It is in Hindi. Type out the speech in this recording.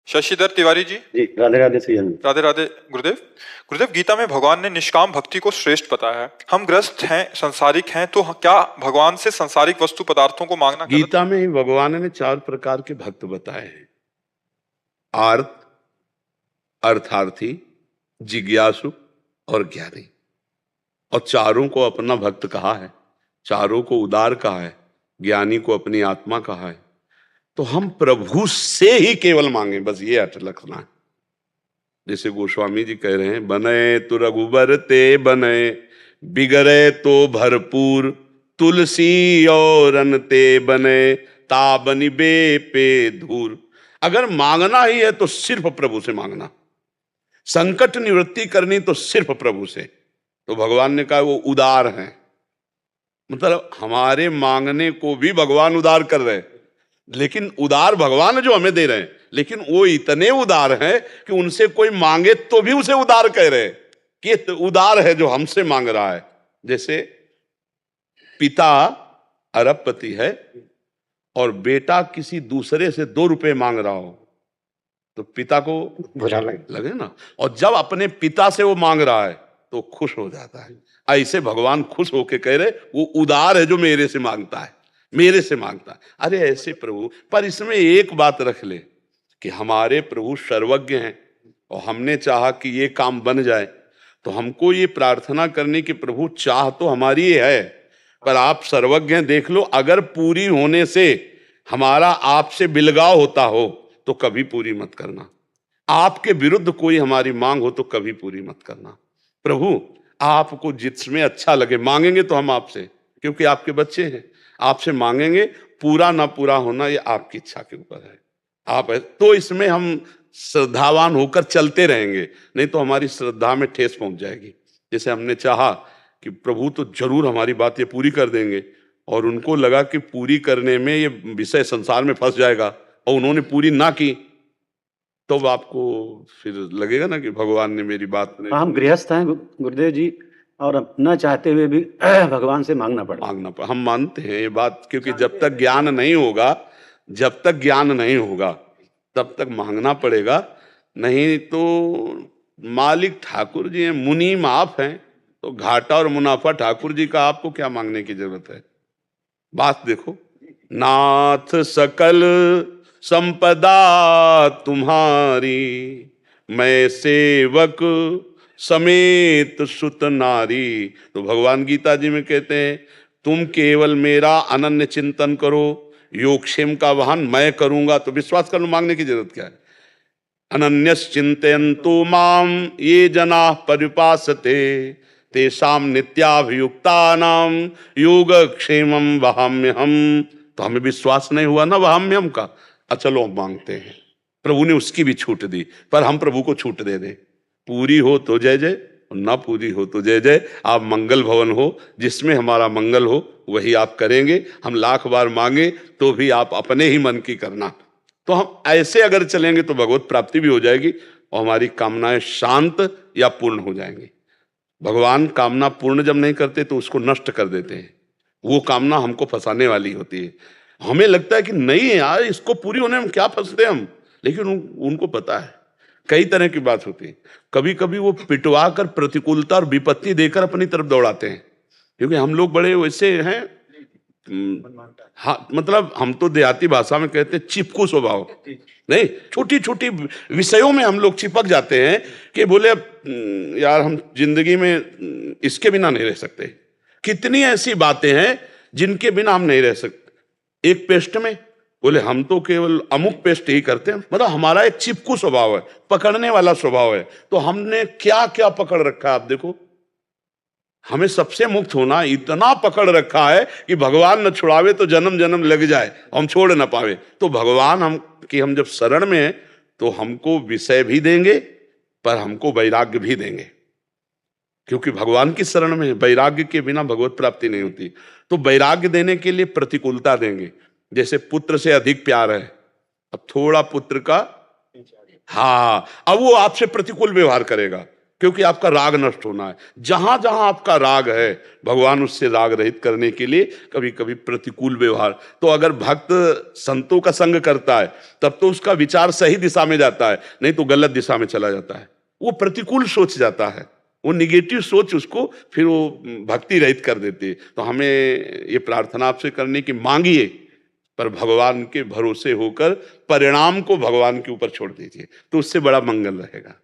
शशिधर तिवारी जी। राधे राधे सैयद। राधे राधे गुरुदेव। गुरुदेव, गीता में भगवान ने निष्काम भक्ति को श्रेष्ठ बताया है। हम ग्रस्त हैं, संसारिक हैं, तो क्या भगवान से संसारिक वस्तु पदार्थों को मांगना गीता में ही भगवान ने 4 प्रकार के भक्त बताए हैं। आर्त, अर्थार्थी, जिज्ञासु और ज्ञानी। और चारों को अपना भक्त कहा है, चारों को उदार कहा है, ज्ञानी को अपनी आत्मा कहा है। तो हम प्रभु से ही केवल मांगे, बस ये अर्थ रखना है। जैसे गोस्वामी जी कह रहे हैं, बने तो रघुबर ते बने, बिगड़े तो भरपूर, तुलसी और अन ते बने, ताबनि बे पे धूर। अगर मांगना ही है तो सिर्फ प्रभु से मांगना, संकट निवृत्ति करनी तो सिर्फ प्रभु से। तो भगवान ने कहा वो उदार हैं, मतलब हमारे मांगने को भी भगवान उदार कर रहे हैं। लेकिन उदार भगवान जो हमें दे रहे हैं, लेकिन वो इतने उदार हैं कि उनसे कोई मांगे तो भी उसे उदार कह रहे हैं कि उदार है जो हमसे मांग रहा है। जैसे पिता अरबपति है और बेटा किसी दूसरे से 2 रुपए मांग रहा हो तो पिता को बुरा लगे ना। और जब अपने पिता से वो मांग रहा है तो खुश हो जाता है। ऐसे भगवान खुश होके कह रहे वो उदार है जो मेरे से मांगता है, मेरे से मांगता है। अरे ऐसे प्रभु, पर इसमें एक बात रख ले कि हमारे प्रभु सर्वज्ञ हैं और हमने चाहा कि ये काम बन जाए तो हमको ये प्रार्थना करने की प्रभु चाह तो हमारी है, पर आप सर्वज्ञ हैं। देख लो, अगर पूरी होने से हमारा आपसे बिलगाव होता हो तो कभी पूरी मत करना। आपके विरुद्ध कोई हमारी मांग हो तो कभी पूरी मत करना। प्रभु आपको जिसमें अच्छा लगे मांगेंगे तो हम आपसे, क्योंकि आपके बच्चे हैं, आपसे मांगेंगे। पूरा ना पूरा होना ये आपकी इच्छा के ऊपर है। आप है तो इसमें हम श्रद्धावान होकर चलते रहेंगे, नहीं तो हमारी श्रद्धा में ठेस पहुंच जाएगी। जैसे हमने चाहा कि प्रभु तो जरूर हमारी बात ये पूरी कर देंगे, और उनको लगा कि पूरी करने में ये विषय संसार में फंस जाएगा और उन्होंने पूरी ना की, तो आपको फिर लगेगा ना कि भगवान ने मेरी बात नहीं। हम गृहस्थ हैं गुरुदेव जी, और न चाहते हुए भी भगवान से मांगना पड़ा। हम मानते हैं ये बात, क्योंकि जब तक ज्ञान नहीं होगा, जब तक ज्ञान नहीं होगा तब तक मांगना पड़ेगा। नहीं तो मालिक ठाकुर जी हैं, मुनीम आप हैं, तो घाटा और मुनाफा ठाकुर जी का, आपको क्या मांगने की जरूरत है। बात देखो, नाथ सकल संपदा तुम्हारी, मैं सेवक समेत सुत नारी। तो भगवान गीता जी में कहते हैं तुम केवल मेरा अनन्य चिंतन करो, योगक्षेम का वहन मैं करूंगा। तो विश्वास कर लो, मांगने की जरूरत क्या है। अनन्यस चिंतयन्तु माम ये जना परिपासते, तेषाम नित्याभियुक्तानाम योगक्षेमं वहाम्यहम। तो हमें विश्वास नहीं हुआ ना वहाम्यहम का, चलो मांगते हैं। प्रभु ने उसकी भी छूट दी, पर हम प्रभु को छूट दे दें। पूरी हो तो जय जय, ना पूरी हो तो जय जय। आप मंगल भवन हो, जिसमें हमारा मंगल हो वही आप करेंगे। हम लाख बार मांगे तो भी आप अपने ही मन की करना। तो हम ऐसे अगर चलेंगे तो भगवत प्राप्ति भी हो जाएगी और हमारी कामनाएं शांत या पूर्ण हो जाएंगी। भगवान कामना पूर्ण जब नहीं करते तो उसको नष्ट कर देते हैं। वो कामना हमको फंसाने वाली होती है। हमें लगता है कि नहीं यार, इसको पूरी होने में क्या फंसते हम, लेकिन उनको पता है कई तरह की बात होती है। कभी कभी वो पिटवा कर प्रतिकूलता और विपत्ति देकर अपनी तरफ दौड़ाते हैं, क्योंकि हम लोग बड़े वैसे हैं। हाँ, मतलब हम तो देहाती भाषा में कहते हैं चिपकू स्वभाव। नहीं, छोटी छोटी विषयों में हम लोग चिपक जाते हैं कि बोले यार हम जिंदगी में इसके बिना नहीं रह सकते। कितनी ऐसी बातें हैं जिनके बिना हम नहीं रह सकते। एक पेस्ट में बोले हम तो केवल अमुक पेस्ट ही करते हैं, मतलब हमारा एक चिपकू स्वभाव है, पकड़ने वाला स्वभाव है। तो हमने क्या क्या पकड़ रखा है आप देखो। हमें सबसे मुक्त होना इतना पकड़ रखा है कि भगवान न छुड़ावे तो जन्म जन्म लग जाए, हम छोड़ न पावे। तो भगवान हम जब शरण में हैं तो हमको विषय भी देंगे पर हमको वैराग्य भी देंगे, क्योंकि भगवान की शरण में वैराग्य के बिना भगवत प्राप्ति नहीं होती। तो वैराग्य देने के लिए प्रतिकूलता देंगे। जैसे पुत्र से अधिक प्यार है, अब थोड़ा पुत्र का, हाँ, अब वो आपसे प्रतिकूल व्यवहार करेगा क्योंकि आपका राग नष्ट होना है। जहां जहां आपका राग है, भगवान उससे राग रहित करने के लिए कभी कभी प्रतिकूल व्यवहार। तो अगर भक्त संतों का संग करता है तब तो उसका विचार सही दिशा में जाता है, नहीं तो गलत दिशा में चला जाता है, वो प्रतिकूल सोच जाता है, वो निगेटिव सोच उसको फिर वो भक्ति रहित कर देती है। तो हमें ये प्रार्थना आपसे करनी कि मांगिए, पर भगवान के भरोसे होकर परिणाम को भगवान के ऊपर छोड़ दीजिए, तो उससे बड़ा मंगल रहेगा।